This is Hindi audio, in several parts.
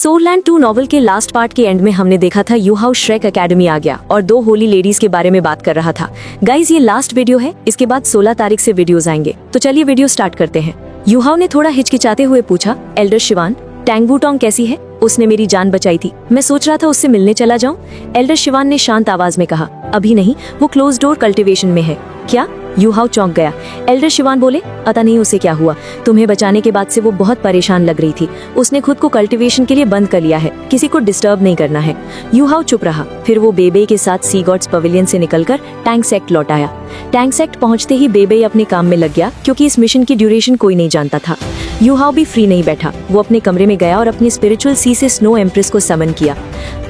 सोलैंड 2 नॉवल के लास्ट पार्ट के एंड में हमने देखा था यूहाउ श्रेक एकेडमी आ गया और 2 होली लेडीज के बारे में बात कर रहा था। गाइज ये लास्ट वीडियो है, इसके बाद 16 तारीख से वीडियोस आएंगे। तो चलिए वीडियो स्टार्ट करते हैं। यूहाउ ने थोड़ा हिचकिचाते हुए पूछा, एल्डर शिवान टैंग वूटोंग कैसी है? उसने मेरी जान बचाई थी, मैं सोच रहा था उससे मिलने चला जाऊं। एल्डर शिवान ने शांत आवाज में कहा, अभी नहीं, वो क्लोज डोर कल्टीवेशन में है। क्या? यूहाउ चौंक गया। एल्डर शिवान बोले, पता नहीं उसे क्या हुआ, तुम्हें बचाने के बाद से वो बहुत परेशान लग रही थी। उसने खुद को कल्टीवेशन के लिए बंद कर लिया है, किसी को डिस्टर्ब नहीं करना है। यूहाउ चुप रहा। फिर वो बेबे के साथ सी गॉड्स पवेलियन से निकलकर टैंक सेक्ट लौट आया। टैंक सेक्ट पहुंचते ही बेबे अपने काम में लग गया, क्योंकि इस मिशन की ड्यूरेशन कोई नहीं जानता था। यूहाउ भी फ्री नहीं बैठा, वो अपने कमरे में गया और अपनी स्पिरिचुअल सी से स्नो एम्प्रेस को समन किया।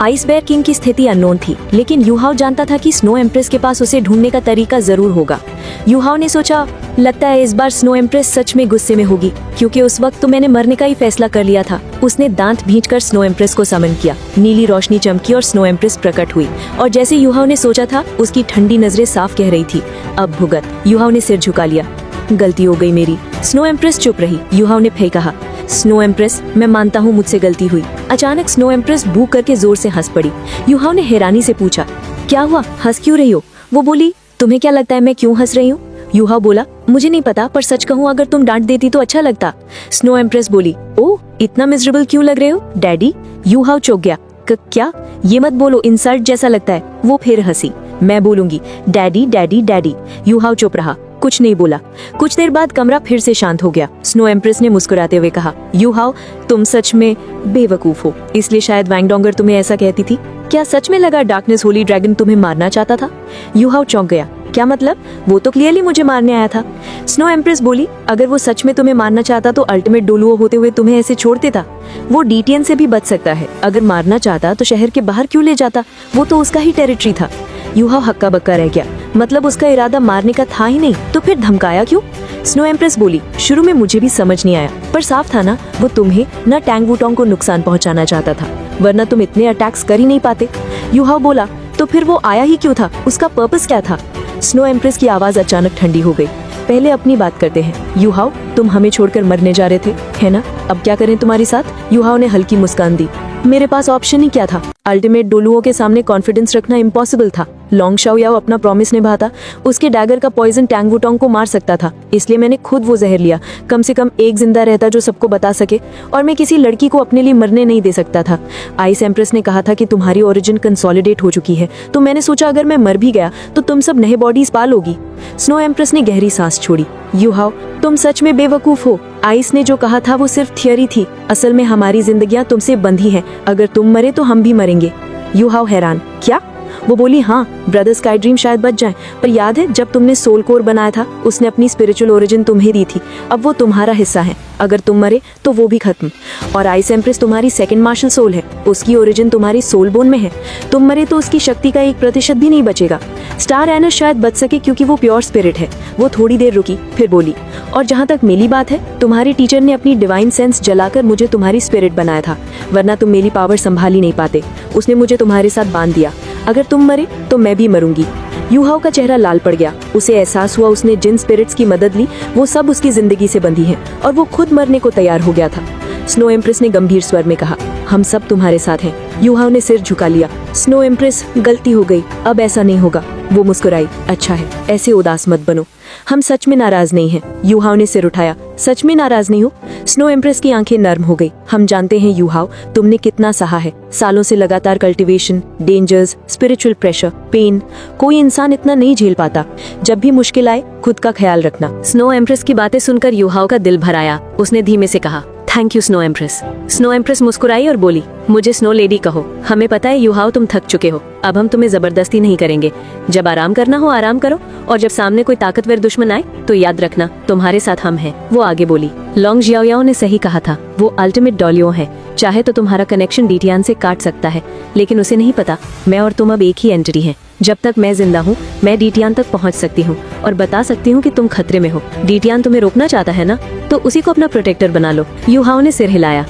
आइस बेयर किंग की स्थिति अननोन थी, लेकिन यूहाउ जानता था कि स्नो एम्प्रेस के पास उसे ढूंढने का तरीका जरूर होगा। यूहाउ ने सोचा, लगता है इस बार स्नो एम्प्रेस सच में गुस्से में होगी, क्योंकि उस वक्त तो मैंने मरने का ही फैसला कर लिया था। उसने दांत भींचकर स्नो एम्प्रेस को समन किया। नीली रोशनी चमकी और स्नो एम्प्रेस प्रकट हुई, और जैसे यूहाउ ने सोचा था, उसकी ठंडी नजरें साफ कह रही थी, अब भुगत। यूहाउ ने सिर झुका लिया। गलती हो गई मेरी। स्नो एम्प्रेस चुप रही। यूहाउ ने फिर कहा, स्नो एम्प्रेस, मैं मानता हूँ मुझसे गलती हुई। अचानक स्नो एम्प्रेस भूख करके जोर से हंस पड़ी। यूहाउ ने हैरानी से पूछा, क्या हुआ, हंस क्यों रही हो? वो बोली, तुम्हें क्या लगता है मैं क्यों हंस रही हूँ? यूहाउ बोला, मुझे नहीं पता, पर सच कहूँ अगर तुम डांट देती तो अच्छा लगता। स्नो एम्प्रेस बोली, ओह, इतना मिजरेबल क्यों लग रहे हो डैडी? यूहाउ चौंक गया। क्या? ये मत बोलो, इंसल्ट जैसा लगता है। वो फिर हंसी। मैं बोलूंगी, डैडी डैडी डैडी। यूहाउ चुप रहा, कुछ नहीं बोला। कुछ देर बाद कमरा फिर से शांत हो गया। स्नो एम्प्रेस ने मुस्कुराते हुए कहा, यूहाउ, तुम सच में बेवकूफ हो, इसलिए शायद वैंगडोंगर तुम्हें ऐसा कहती थी। क्या सच में लगा डार्कनेस होली ड्रैगन तुम्हें मारना चाहता था? यूहाउ चौंक गया। क्या मतलब? वो तो क्लियरली मुझे मारने आया था। स्नो एम्प्रेस बोली, अगर वो सच में तुम्हें मारना चाहता तो अल्टीमेट डोलुओ होते हुए तुम्हें ऐसे छोड़ देता। वो डीटीएन से भी बच सकता है। अगर मारना चाहता तो शहर के बाहर क्यों ले जाता? वो तो उसका ही टेरिटरी था। यूहाउ हक्का बक्का रह गया। मतलब उसका इरादा मारने का था ही नहीं, तो फिर धमकाया क्यों? स्नो एम्प्रेस बोली, शुरू में मुझे भी समझ नहीं आया, पर साफ था ना, वो तुम्हें न टैंग वूटोंग को नुकसान पहुंचाना चाहता था, वरना तुम इतने अटैक्स कर ही नहीं पाते। यूहाउ बोला, तो फिर वो आया ही क्यों था? उसका पर्पस क्या था? स्नो एम्प्रेस की आवाज अचानक ठंडी हो गई। पहले अपनी बात करते हैं। यूहाउ, तुम हमें छोड़कर मरने जा रहे थे, है ना? अब क्या करें तुम्हारे साथ? यूहाउ ने हल्की मुस्कान दी। मेरे पास ऑप्शन ही क्या था? अल्टीमेट डोलुओं के सामने कॉन्फिडेंस रखना इम्पॉसिबल था। लॉन्ग शाओयाओ अपना प्रॉमिस निभाता, उसके डैगर का पॉइजन टैंग वूटोंग को मार सकता था, इसलिए मैंने खुद वो जहर लिया। कम से कम एक जिंदा रहता जो सबको बता सके, और मैं किसी लड़की को अपने लिए मरने नहीं दे सकता था। आइस एम्प्रेस ने कहा था कि तुम्हारी ओरिजिन कंसोलिडेट हो चुकी है, तो मैंने सोचा अगर मैं मर भी गया तो तुम सब नए बॉडीज पालोगी। स्नो एम्प्रेस ने गहरी सांस छोड़ी। यूहाउ, तुम सच में बेवकूफ हो। आइस ने जो कहा था वो सिर्फ थियरी थी, असल में हमारी जिंदगियां तुमसे बंधी हैं। अगर तुम मरे तो हम भी मरेंगे। यूहाउ हैरान, क्या? वो बोली, हाँ, ब्रदर स्काई ड्रीम शायद बच जाए, पर याद है जब तुमने सोल कोर बनाया था, उसने अपनी स्पिरिचुअल ओरिजिन तुम्हें दी थी। अब वो तुम्हारा हिस्सा है। अगर तुम मरे तो वो भी खत्म। और आइस एम्प्रेस तुम्हारी सेकंड मार्शल सोल है, उसकी ओरिजिन तुम्हारी सोल बोन में है। तुम मरे तो उसकी शक्ति का 1% भी नहीं बचेगा। स्टार एनस शायद बच सके क्योंकि वो प्योर स्पिरिट है। वो थोड़ी देर रुकी, फिर बोली, और जहाँ तक मेरी बात है, तुम्हारी टीचर ने अपनी डिवाइन सेंस जलाकर मुझे तुम्हारी स्पिरिट बनाया था, वरना तुम मेरी पावर संभाल ही नहीं पाते। उसने मुझे तुम्हारे साथ बांध दिया। अगर तुम मरे तो मैं भी मरूंगी। यूहाउ का चेहरा लाल पड़ गया। उसे एहसास हुआ उसने जिन स्पिरिट्स की मदद ली वो सब उसकी जिंदगी से बंधी हैं, और वो खुद मरने को तैयार हो गया था। स्नो एम्प्रेस ने गंभीर स्वर में कहा, हम सब तुम्हारे साथ हैं। यूहाउ ने सिर झुका लिया। स्नो एम्प्रेस, गलती हो गई, अब ऐसा नहीं होगा। वो मुस्कुराई, अच्छा है, ऐसे उदास मत बनो, हम सच में नाराज नहीं हैं। यूहाउ ने सिर उठाया, सच में नाराज नहीं हो? स्नो एम्प्रेस की आंखें नर्म हो गई। हम जानते हैं यूहाउ, तुमने कितना सहा है, सालों से लगातार cultivation, dangers, spiritual pressure, pain. कोई इंसान इतना नहीं झेल पाता। जब भी मुश्किल आए, खुद का ख्याल रखना। स्नो एम्प्रेस की बातें सुनकर यूहाउ का दिल भर आया। उसने धीमे से कहा, thank you snow empress. Snow empress मुस्कुराई और बोली, मुझे स्नो लेडी कहो। हमें पता है यूहाउ तुम थक चुके हो, अब हम तुम्हें जबरदस्ती नहीं करेंगे। जब आराम करना हो आराम करो, और जब सामने कोई ताकतवर दुश्मन आए तो याद रखना तुम्हारे साथ हम हैं। वो आगे बोली, लॉन्ग जियाओयाओ ने सही कहा था, वो अल्टीमेट डोलुओ है। चाहे तो तुम्हारा कनेक्शन डीटियान से काट सकता है, लेकिन उसे नहीं पता मैं और तुम अब एक ही एंटिटी हैं। जब तक मैं जिंदा हूँ, मैं डीटियान तक पहुँच सकती हूँ और बता सकती हूँ कि तुम खतरे में हो। डीटियान तुम्हें रोकना चाहता है ना, तो उसी को अपना प्रोटेक्टर बना लो। यूहाउ ने सिर हिलाया।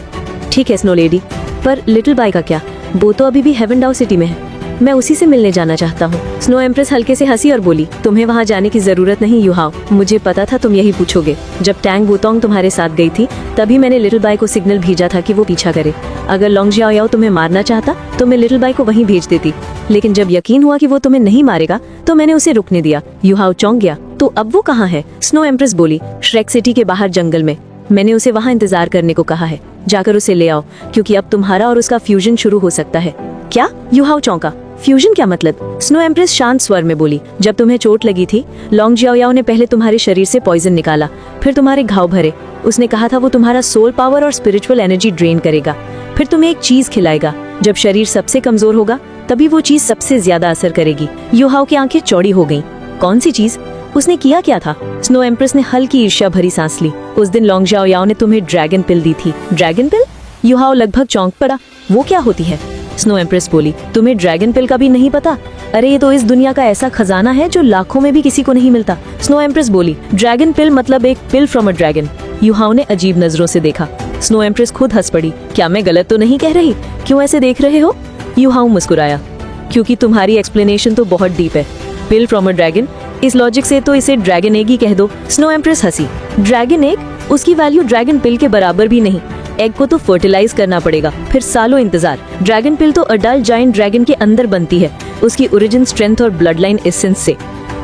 ठीक है स्नो लेडी, पर लिटिल बाई का क्या? वो तो अभी भी हेवन डाउ सिटी में है। मैं उसी से मिलने जाना चाहता हूँ। स्नो एम्प्रेस हल्के से हंसी और बोली, तुम्हें वहाँ जाने की जरूरत नहीं युहाओ, मुझे पता था तुम यही पूछोगे। जब टैंग वुतोंग तुम्हारे साथ गई थी तभी मैंने लिटिल बाई को सिग्नल भेजा था कि वो पीछा करे। अगर लॉन्ग जियाओ तुम्हें मारना चाहता तो मैं लिटिल बाई को वहीं भेज देती, लेकिन जब यकीन हुआ कि वो तुम्हें नहीं मारेगा तो मैंने उसे रुकने दिया। युहाओ चौंक गया, तो अब वो कहाँ है? स्नो एम्प्रेस बोली, श्रेक सिटी के बाहर जंगल में। मैंने उसे वहाँ इंतजार करने को कहा है, जाकर उसे ले आओ, क्योंकि अब तुम्हारा और उसका फ्यूजन शुरू हो सकता है। क्या? युहाओ चौंका, फ्यूजन क्या मतलब? स्नो एम्प्रेस शांत स्वर में बोली, जब तुम्हें चोट लगी थी लॉन्ग जियाओ ने पहले तुम्हारे शरीर से पॉइजन निकाला, फिर तुम्हारे घाव भरे। उसने कहा था वो तुम्हारा सोल पावर और स्पिरिचुअल एनर्जी ड्रेन करेगा, फिर तुम्हें एक चीज खिलाएगा। जब शरीर सबसे कमजोर होगा तभी वो चीज सबसे ज्यादा असर करेगी। युहाओ की आंखें चौड़ी हो गईं। कौन सी चीज? उसने किया क्या था? स्नो एम्प्रेस ने हल्की ईर्ष्या भरी सांस ली। उस दिन लॉन्ग जियाओ ने तुम्हें ड्रैगन पिल दी थी। ड्रैगन पिल? युहाओ लगभग चौंक पड़ा। वो क्या होती है? स्नो एम्प्रेस बोली, तुम्हें ड्रैगन पिल का भी नहीं पता? अरे ये तो इस दुनिया का ऐसा खजाना है जो लाखों में भी किसी को नहीं मिलता। स्नो एम्प्रेस बोली, ड्रैगन पिल मतलब एक पिल फ्रॉम अ ड्रैगन। युहाओ ने अजीब नजरों से देखा। स्नो एम्प्रेस खुद हंस पड़ी, क्या मैं गलत तो नहीं कह रही? क्यों ऐसे देख रहे हो? युहाओ मुस्कुराया, क्योंकि तुम्हारी एक्सप्लेनेशन तो बहुत डीप है। पिल फ्रॉम अ ड्रैगन, इस लॉजिक से तो इसे ड्रैगन एग ही कह दो। स्नो एम्प्रेस हंसी, ड्रैगन एग? उसकी वैल्यू ड्रैगन पिल के बराबर भी नहीं। एग को तो फर्टिलाइज करना पड़ेगा, फिर सालों इंतजार। ड्रैगन पिल तो अडल्ट जायंट ड्रैगन के अंदर बनती है, उसकी ओरिजिन स्ट्रेंथ और ब्लड लाइन एसेंस से।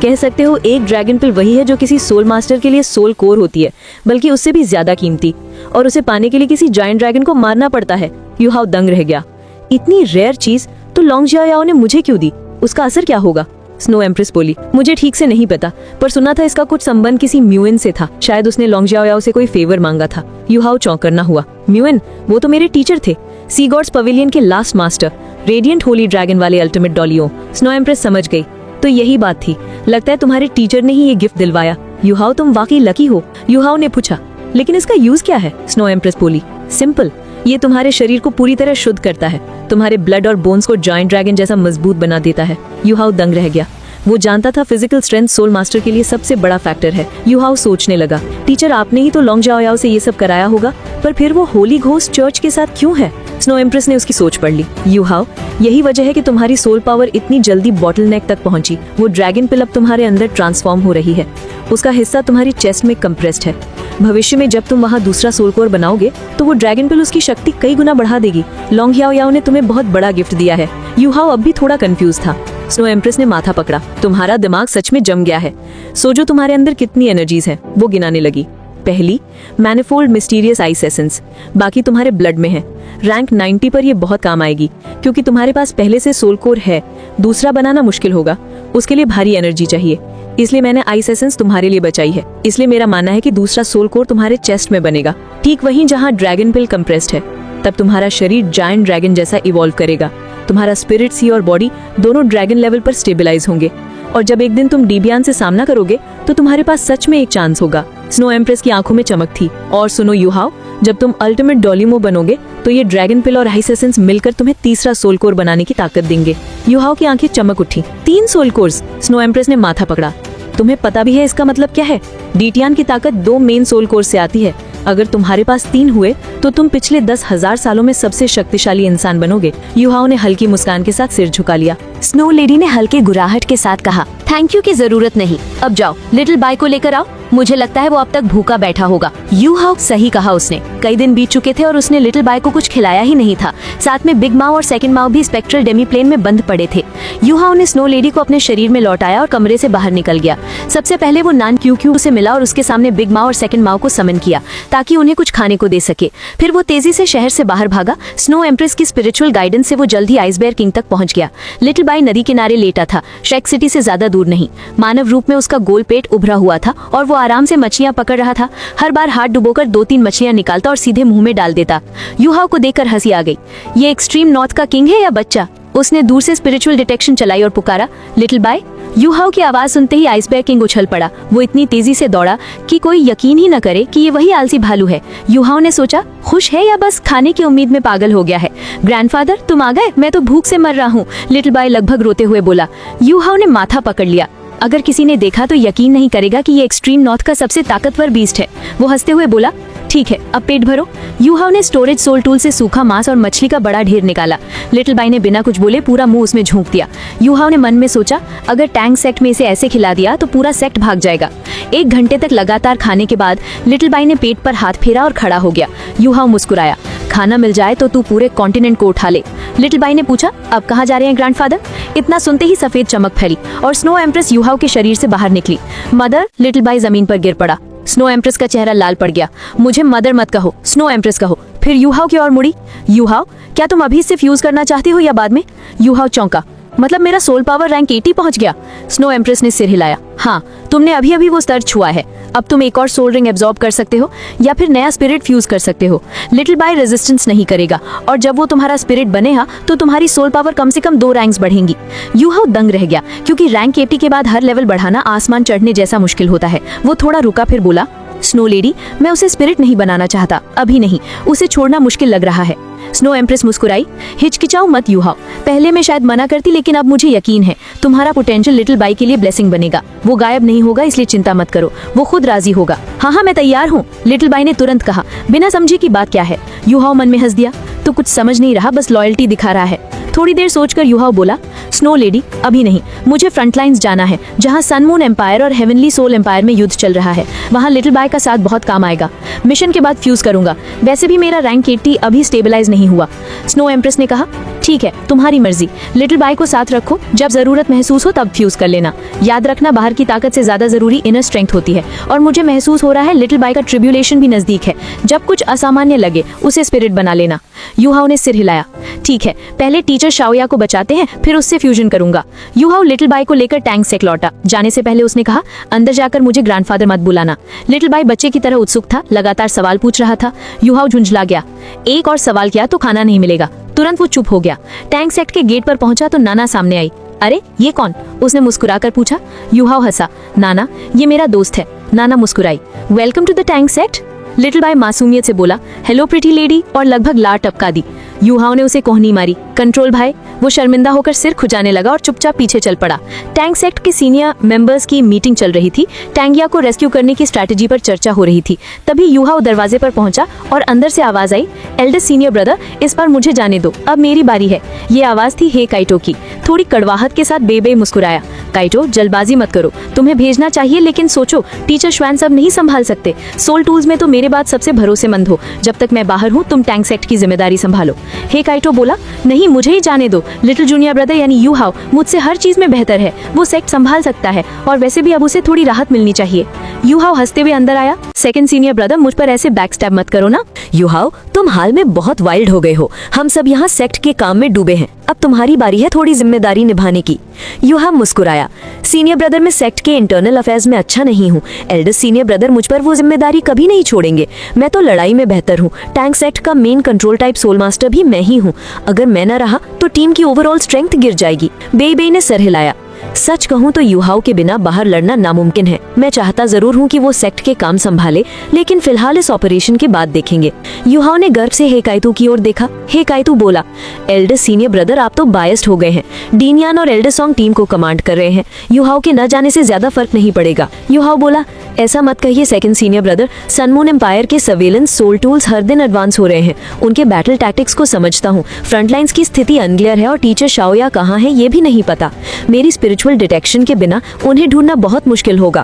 कह सकते हो एक ड्रैगन पिल वही है जो किसी सोल मास्टर के लिए सोल कोर होती है, बल्कि उससे भी ज्यादा कीमती। और उसे पाने के लिए किसी जायंट ड्रैगन को मारना पड़ता है। युहाओ दंग रह गया, इतनी रेयर चीज तो लॉन्ग जियाओ ने मुझे क्यों दी? उसका असर क्या होगा? स्नो एम्प्रेस बोली, मुझे ठीक से नहीं पता, पर सुना था इसका कुछ संबंध किसी म्यूइन से था। शायद उसने लॉन्ग जियाओ से कोई फेवर मांगा था। युहाओ चौंक करना हुआ, म्यूइन? वो तो मेरे टीचर थे, सी गॉड्स पवेलियन के last master, radiant Holi dragon वाले अल्टीमेट डॉलियो। स्नो एम्प्रेस समझ गई, तो यही बात थी। लगता है तुम्हारे टीचर ने ही ये गिफ्ट दिलवाया। युहाओ तुम वाकई लकी हो। युहाओ ने पूछा, लेकिन इसका यूज क्या है? स्नो एम्प्रेस बोली, सिंपल, ये तुम्हारे शरीर को पूरी तरह शुद्ध करता है, तुम्हारे ब्लड और बोन्स को जायंट ड्रैगन जैसा मजबूत बना देता है। युहाओ दंग रह गया, वो जानता था फिजिकल स्ट्रेंथ सोल मास्टर के लिए सबसे बड़ा फैक्टर है। युहाओ सोचने लगा, टीचर आपने ही तो लॉन्ग जियाओ से ये सब कराया होगा, पर फिर वो होली घोस्ट चर्च के साथ क्यों है? स्नो एम्प्रेस ने उसकी सोच पढ़ ली। युहाओ, यही वजह है कि तुम्हारी सोल पावर इतनी जल्दी बॉटलनेक तक पहुंची। वो ड्रैगन पिल अब तुम्हारे अंदर ट्रांसफॉर्म हो रही है, उसका हिस्सा तुम्हारी चेस्ट में कंप्रेस्ड है। भविष्य में जब तुम वहाँ दूसरा सोल कोर बनाओगे तो वो ड्रैगन पिल उसकी शक्ति कई गुना बढ़ा देगी। लॉन्ग जियाओ ने तुम्हें बहुत बड़ा गिफ्ट दिया है। युहाओ अब भी थोड़ा कंफ्यूज था। स्नो एम्प्रेस ने माथा पकड़ा, तुम्हारा दिमाग सच में जम गया है। सोचो तुम्हारे अंदर कितनी एनर्जीज हैं। वो गिनाने लगी। पहली, मैनिफोल्ड मिस्टीरियस आइस एसेंस, बाकी तुम्हारे ब्लड में है। रैंक 90 पर ये बहुत काम आएगी, क्योंकि तुम्हारे पास पहले से सोल कोर है। दूसरा बनाना मुश्किल होगा, उसके लिए भारी एनर्जी चाहिए, इसलिए मैंने आइस एसेंस तुम्हारे लिए बचाई है। इसलिए मेरा मानना है कि दूसरा सोल कोर तुम्हारे चेस्ट में बनेगा, ठीक वहीं जहाँ ड्रैगन पिल कंप्रेस्ड है। तब तुम्हारा शरीर जायंट ड्रैगन जैसा इवॉल्व करेगा। तुम्हारा स्पिरिट सी और बॉडी दोनों ड्रैगन लेवल पर स्टेबलाइज होंगे, और जब एक दिन तुम डीबियान से सामना करोगे तो तुम्हारे पास सच में एक चांस होगा। स्नो एम्प्रेस की आंखों में चमक थी। और सुनो युहाओ, जब तुम अल्टीमेट डोलिमो बनोगे तो ये ड्रैगन पिल और आइस एसेंस मिलकर तुम्हें तीसरा सोल कोर बनाने की ताकत देंगे। युहाओ की आंखें चमक उठी। 3 सोल कोर्स? स्नो एम्प्रेस ने माथा पकड़ा। तुम्हें पता भी है इसका मतलब क्या है? डीटियान की ताकत 2 मेन सोल कोर से आती है। अगर तुम्हारे पास 3 हुए तो तुम पिछले 10,000 सालों में सबसे शक्तिशाली इंसान बनोगे। युहाओ ने हल्की मुस्कान के साथ सिर झुका लिया। स्नो लेडी ने हल्के गुराहट के साथ कहा, थैंक यू की जरूरत नहीं, अब जाओ लिटिल बाई को लेकर आओ। मुझे लगता है वो अब तक भूखा बैठा होगा। युहाओ, सही कहा उसने। कई दिन बीत चुके थे और उसने लिटिल बाई को कुछ खिलाया ही नहीं था। साथ में बिग माओ और सेकंड माओ भी स्पेक्ट्रल डेमी प्लेन में बंद पड़े थे। युहाओ ने स्नो लेडी को अपने शरीर में लौटाया और कमरे से बाहर निकल गया। सबसे पहले वो नान क्यू से मिला और उसके सामने बिग माओ और सेकंड माओ को समन किया ताकि उन्हें कुछ खाने को दे सके। फिर वो तेजी से शहर से बाहर भागा। स्नो एम्प्रेस की स्पिरिचुअल गाइडेंस से वो जल्द ही आइसबेयर किंग तक पहुंच गया। लिटिल बाई नदी किनारे लेटा था, श्रेक सिटी से ज्यादा दूर नहीं। मानव रूप में उसका गोल पेट उभरा हुआ था और वो आराम से मछलियां पकड़ रहा था। हर बार हाथ डुबोकर 2-3 मछलियां निकालता और सीधे मुंह में डाल देता। युहाओ को देखकर हंसी आ गई। ये एक्सट्रीम नॉर्थ का किंग है या बच्चा? उसने दूर से स्पिरिचुअल डिटेक्शन चलाई और पुकारा, लिटिल बाय। युहाओ की आवाज सुनते ही आइसबेयर किंग उछल पड़ा। वो इतनी तेजी से दौड़ा कि कोई यकीन ही न करे कि ये वही आलसी भालू है। युहाओ ने सोचा, खुश है या बस खाने की उम्मीद में पागल हो गया है। ग्रैंडफादर, तुम आ गए? मैं तो भूख से मर रहा हूँ, लिटिल बाय लगभग रोते हुए बोला। युहाओ ने माथा पकड़ लिया। अगर किसी ने देखा तो यकीन नहीं करेगा कि ये एक्सट्रीम नॉर्थ का सबसे ताकतवर बीस्ट है। वो हंसते हुए बोला, ठीक है, अब पेट भरो। यूहाओ ने स्टोरेज सोल टूल से सूखा मांस और मछली का बड़ा ढेर निकाला। लिटिल बाई ने बिना कुछ बोले पूरा मुंह उसमें झोंक दिया। यूहाओ ने मन में सोचा, अगर टैंक सेक्ट में इसे ऐसे खिला दिया तो पूरा सेक्ट भाग जाएगा। 1 घंटे तक लगातार खाने के बाद लिटिल बाई ने पेट पर हाथ फेरा और खड़ा हो गया। यूहाओ मुस्कुराया, खाना मिल जाए तो तू पूरे कॉन्टिनेंट को उठा ले। लिटिल बाई ने पूछा, अब कहाँ जा रहे हैं ग्रैंडफादर? इतना सुनते ही सफेद चमक फैली और स्नो एम्प्रेस यूहाओ के शरीर से बाहर निकली। मदर, लिटिल बाई जमीन पर गिर पड़ा। स्नो एम्प्रेस का चेहरा लाल पड़ गया। मुझे मदर मत कहो, स्नो एम्प्रेस कहो। फिर यूहाओ की ओर मुड़ी। यूहाओ, क्या तुम अभी इससे फ्यूज करना चाहती हो या बाद में? यूहाओ चौंका, मतलब मेरा सोल पावर रैंक 80 पहुंच गया? स्नो एम्प्रेस ने सिर हिलाया। हाँ, तुमने अभी अभी वो स्तर छुआ है। अब तुम एक और सोल रिंग एब्जॉर्ब कर सकते हो या फिर नया स्पिरिट फ्यूज कर सकते हो। लिटिल बाई रेजिस्टेंस नहीं करेगा और जब वो तुम्हारा स्पिरिट बनेगा तो तुम्हारी सोल पावर कम से कम 2 रैंक्स बढ़ेंगी। यूहाओ दंग रह गया, क्योंकि रैंक 80 के बाद हर लेवल बढ़ाना आसमान चढ़ने जैसा मुश्किल होता है। वो थोड़ा रुका, फिर बोला, स्नो लेडी, मैं उसे स्पिरिट नहीं बनाना चाहता, अभी नहीं। उसे छोड़ना मुश्किल लग रहा है। स्नो एम्प्रेस मुस्कुराई। हिचकिचाओ मत यूहाओ, पहले मैं शायद मना करती, लेकिन अब मुझे यकीन है तुम्हारा पोटेंशियल लिटिल बाई के लिए ब्लेसिंग बनेगा। वो गायब नहीं होगा, इसलिए चिंता मत करो, वो खुद राजी होगा। हाँ हाँ, मैं तैयार हूँ, लिटिल बाई ने तुरंत कहा, बिना समझे की बात क्या है। यूहाओ मन में हंस दिया, तो कुछ समझ नहीं रहा, बस लॉयल्टी दिखा रहा है। थोड़ी देर सोचकर यूहाओ बोला, स्नो लेडी, अभी नहीं, मुझे फ्रंटलाइंस जाना है, जहाँ सन मून एम्पायर और हेवनली सोल एम्पायर में युद्ध चल रहा है। वहाँ लिटिल बाई का साथ बहुत काम आएगा। मिशन के बाद फ्यूज करूंगा। वैसे भी मेरा रैंक 80 अभी स्टेबलाइज नहीं हुआ। स्नो एम्प्रेस ने कहा, ठीक है, तुम्हारी मर्जी। लिटिल बाई को साथ रखो, जब जरूरत महसूस हो तब फ्यूज कर लेना। याद रखना, बाहर की ताकत से ज्यादा जरूरी इनर स्ट्रेंथ होती है। और मुझे महसूस हो रहा है लिटिल बाई का ट्रिब्यूलेशन भी नजदीक है। जब कुछ असामान्य लगे उसे स्पिरिट बना लेना। यूहाओ ने सिर हिलाया। ठीक है, पहले टीचर शाओया को बचाते हैं, फिर उससे फ्यूजन करूंगा। यूहाओ लिटिल बाई को लेकर टैंक से लौटा। जाने से पहले उसने कहा, अंदर जाकर मुझे ग्रैंडफादर मत बुलाना। लिटिल बाई बच्चे की तरह उत्सुक था, लगातार सवाल पूछ रहा था। यूहाओ झुंझला गया। एक और सवाल किया तो खाना नहीं मिलेगा। तुरंत वो चुप हो गया। टैंक सेक्ट के गेट पर पहुंचा तो नाना सामने आई। अरे ये कौन? उसने मुस्कुराकर पूछा। यूहाओ हंसा। नाना, ये मेरा दोस्त है। नाना मुस्कुराई। Welcome to the tank sect. Little बाई मासूमियत से बोला, हेलो प्रिटी लेडी, और लगभग लार टपका दी। यूहाओ ने उसे कोहनी मारी। कंट्रोल भाई। वो शर्मिंदा होकर सिर खुजाने लगा और चुपचाप पीछे चल पड़ा। टैंक सेक्ट के सीनियर मेंबर्स की मीटिंग चल रही थी। टैंगिया को रेस्क्यू करने की स्ट्रैटेजी पर चर्चा हो रही थी। तभी यूहाओ दरवाजे पर पहुंचा और अंदर से आवाज आई, एल्डेस्ट सीनियर ब्रदर, इस बार मुझे जाने दो, अब मेरी बारी है। ये आवाज थी हे काइटो की। थोड़ी कड़वाहट के साथ बेबे मुस्कुराया। काइटो, जल्दबाजी मत करो, तुम्हें भेजना चाहिए, लेकिन सोचो, टीचर श्वैन सब नहीं संभाल सकते। सोल टूल्स में तो मेरे बाद सबसे भरोसेमंद हो। जब तक मैं बाहर हूँ तुम टैंक सेक्ट की जिम्मेदारी संभालो। हे काइटो बोला, नहीं, मुझे ही जाने दो। लिटिल जूनियर ब्रदर यानी यूहाओ मुझसे हर चीज में बेहतर है। वो सेक्ट संभाल सकता है और वैसे भी अब उसे थोड़ी राहत मिलनी चाहिए। यूहाओ हंसते हुए अंदर आया। सेकंड सीनियर ब्रदर, मुझ पर ऐसे बैकस्टैब मत करो ना। यूहाओ, तुम हाल में बहुत वाइल्ड हो गए हो। हम सब यहाँ सेक्ट के काम में डूबे हैं। अब तुम्हारी बारी है थोड़ी जिम्मेदारी निभाने की। यूहाओ मुस्कुराया। सीनियर ब्रदर, मैं सेक्ट के इंटरनल अफेयर्स में अच्छा नहीं हूँ। एल्डेस्ट सीनियर ब्रदर मुझ पर वो जिम्मेदारी कभी नहीं छोड़ेंगे। मैं तो लड़ाई में बेहतर हूँ। टैंक सेक्ट का main control type soul master भी मैं ही हूँ। अगर मैं न रहा तो टीम की ओवरऑल स्ट्रेंथ गिर जाएगी। बेई ने सर हिलाया। सच कहूँ तो यूहाओ के बिना बाहर लड़ना नामुमकिन है। मैं चाहता जरूर हूँ कि वो सेक्ट के काम संभाले, लेकिन फिलहाल इस ऑपरेशन के बाद देखेंगे। यूहाओ ने गर्व से हे काइतू की ओर देखा। हे काइतू बोला, एल्डेस्ट सीनियर ब्रदर, आप तो बायस्ड हो गए हैं। डीनियान और एल्डेस्ट सॉन्ग टीम को कमांड कर रहे हैं। यूहाओ के न जाने से ज्यादा फर्क नहीं पड़ेगा। यूहाओ बोला, ऐसा मत कहिए second senior brother. Sunmoon empire के सर्वेलेंस सोल टूल्स हर दिन एडवांस हो रहे हैं। उनके बैटल टैक्टिक्स को समझता हूँ। फ्रंटलाइंस की स्थिति अनक्लियर है और टीचर शाओया कहाँ है ये भी नहीं पता। मेरी स्पिरिचुअल डिटेक्शन के बिना उन्हें ढूंढना बहुत मुश्किल होगा।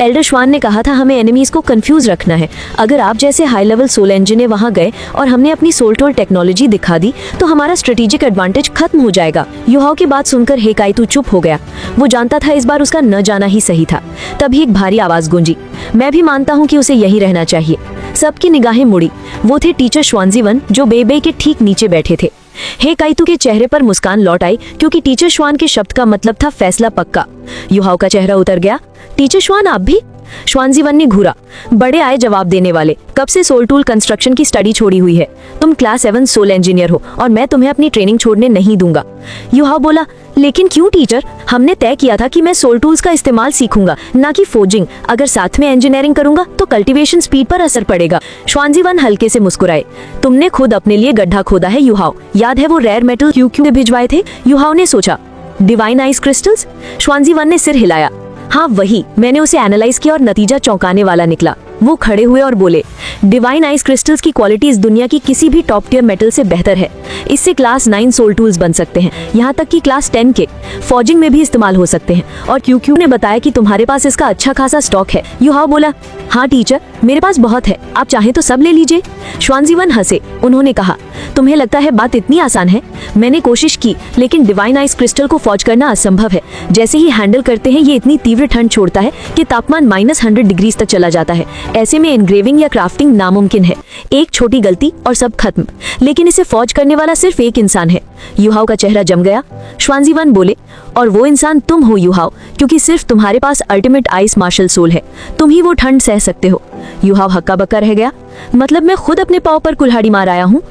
एल्डर श्वान ने कहा था हमें एनिमीज को कंफ्यूज रखना है। अगर आप जैसे हाई लेवल सोल इंजीनियर वहां गए और हमने अपनी सोल टूल टेक्नोलॉजी दिखा दी तो हमारा स्ट्रेटेजिक एडवांटेज खत्म हो जाएगा। यूहाओ की बात सुनकर हे काइतू चुप हो गया। वो जानता था इस बार उसका न जाना ही सही था। तभी एक भारी आवाज गूंजी। मैं भी मानता हूँ कि उसे यही रहना चाहिए। सबकी निगाहें मुड़ी। वो थे टीचर श्वानजीवन, जो बेबे के ठीक नीचे बैठे थे। हे काइतू के चेहरे पर मुस्कान लौट आई, क्योंकि टीचर श्वान के शब्द का मतलब था फैसला पक्का। यूहाओ का चेहरा उतर गया। टीचर श्वान, आप भी? श्वानजीवन ने घूरा। बड़े आए जवाब देने वाले। कब से सोल टूल कंस्ट्रक्शन की स्टडी छोड़ी हुई है? तुम क्लास 7 सोल इंजीनियर हो और मैं तुम्हें अपनी ट्रेनिंग छोड़ने नहीं दूंगा। यूहाओ बोला, लेकिन क्यों टीचर? हमने तय किया था कि मैं सोल टूल्स का इस्तेमाल सीखूंगा, ना कि फोर्जिंग। अगर साथ में इंजीनियरिंग करूंगा तो कल्टीवेशन स्पीड पर असर पड़ेगा। श्वानजीवन हल्के से मुस्कुराए। तुमने खुद अपने लिए गड्ढा खोदा है यूहाओ। याद है वो रेयर मेटल क्यों भिजवाए थे? यूहाओ ने सोचा। Divine ice crystals? श्वानजीवन ने सिर हिलाया। हाँ वही। मैंने उसे एनालाइज किया और नतीजा चौंकाने वाला निकला। वो खड़े हुए और बोले, डिवाइन आइस क्रिस्टल्स की क्वालिटी इस दुनिया की किसी भी टॉप टियर मेटल से बेहतर है। इससे क्लास 9 सोल टूल्स बन सकते हैं, यहाँ तक कि क्लास 10 के फॉजिंग में भी इस्तेमाल हो सकते हैं। और क्यू ने बताया कि तुम्हारे पास इसका अच्छा खासा स्टॉक है। युहाओ बोला, हाँ टीचर, मेरे पास बहुत है, आप चाहें तो सब ले लीजिए। श्वानजीवन हंसे। उन्होंने कहा, तुम्हें लगता है बात इतनी आसान है? मैंने कोशिश की, लेकिन डिवाइन आइस क्रिस्टल को फॉज करना असंभव है। जैसे ही हैंडल करते हैं ये इतनी तीव्र ठंड छोड़ता है कि तापमान -100 डिग्रीज तक चला जाता है। ऐसे में एनग्रेविंग या क्राफ्टिंग नामुमकिन है। एक छोटी गलती और सब खत्म। लेकिन इसे फॉज करने वाला सिर्फ एक इंसान है। युहाओ का चेहरा जम गया। श्वानजीवन बोले, और वो इंसान तुम हो युहाओ, क्योंकि सिर्फ तुम्हारे पास अल्टीमेट आइस मार्शल सोल है। तुम ही वो ठंड सह सकते हो। युहाओ हक्का बक्का रह गया। मतलब मैं खुद अपने पाँव पर कुल्हाड़ी मार आया हूँ।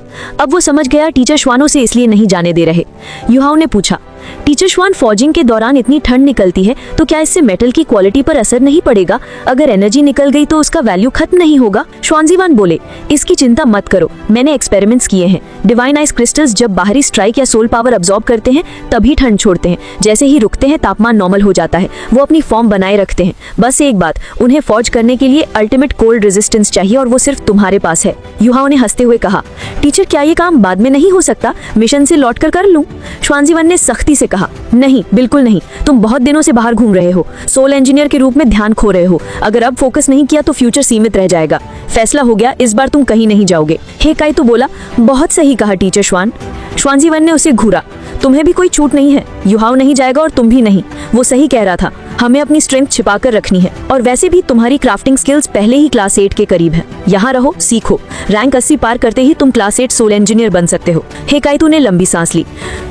अब वो समझ गया टीचर श्वानों से इसलिए नहीं जाने दे रहे। युहाओ ने पूछा, टीचर श्वान, फॉजिंग के दौरान इतनी ठंड निकलती है तो क्या इससे मेटल की क्वालिटी पर असर नहीं पड़ेगा? अगर एनर्जी निकल गई तो उसका वैल्यू खत्म नहीं होगा? श्वानजीवन बोले, इसकी चिंता मत करो, मैंने एक्सपेरिमेंट्स किए हैं। डिवाइन आइस क्रिस्टल्स जब बाहरी स्ट्राइक या सोल पावर अब्सॉर्ब करते हैं तभी ठंड छोड़ते हैं। जैसे ही रुकते हैं तापमान नॉर्मल हो जाता है। वो अपनी फॉर्म बनाए रखते हैं। बस एक बात, उन्हें फॉज करने के लिए अल्टीमेट कोल्ड रेजिस्टेंस चाहिए और वो सिर्फ तुम्हारे पास है। युहाओ ने हंसते हुए कहा, टीचर क्या ये काम बाद में नहीं हो सकता? मिशन से लौट कर लूं? श्वानजीवन ने सख्ती से कहा, नहीं, बिल्कुल नहीं। तुम बहुत दिनों से बाहर घूम रहे हो, सोल इंजीनियर के रूप में ध्यान खो रहे हो। अगर अब फोकस नहीं किया तो फ्यूचर सीमित रह जाएगा। फैसला हो गया, इस बार तुम कहीं नहीं जाओगे। हेकाई तो बोला, बहुत सही कहा टीचर श्वान। श्वानजीवन ने उसे घूरा, तुम्हें भी कोई छूट नहीं है। युहाओ नहीं जाएगा और तुम भी नहीं। वो सही कह रहा था, हमें अपनी स्ट्रेंथ छिपाकर रखनी है। और वैसे भी तुम्हारी क्राफ्टिंग स्किल्स पहले ही क्लास 8 के करीब है। यहाँ रहो, सीखो। रैंक 80 पार करते ही तुम क्लास 8 सोल इंजीनियर बन सकते हो। हेकाइतू ने लंबी सांस ली।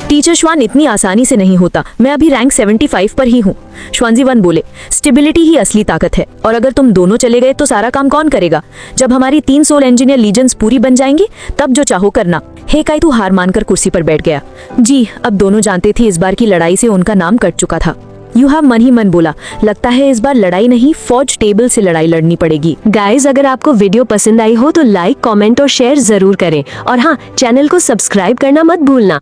टीचर श्वान, इतनी आसानी से नहीं होता, मैं अभी रैंक 75 पर ही हूँ। श्वानजीवन बोले, स्टेबिलिटी ही असली ताकत है, और अगर तुम दोनों चले गए तो सारा काम कौन करेगा? जब हमारी 3 सोल इंजीनियर लीजेंड्स पूरी बन जाएंगी तब जो चाहो करना। हेकाइतू हार मानकर कुर्सी पर बैठ गया। जी, अब दोनों जानते थे इस बार की लड़ाई से उनका नाम कट चुका था। युहा मन ही मन बोला, लगता है इस बार लड़ाई नहीं, फॉज टेबल से लड़ाई लड़नी पड़ेगी। गाइस, अगर आपको वीडियो पसंद आई हो तो लाइक, कमेंट और शेयर जरूर करें। और हाँ, चैनल को सब्सक्राइब करना मत भूलना।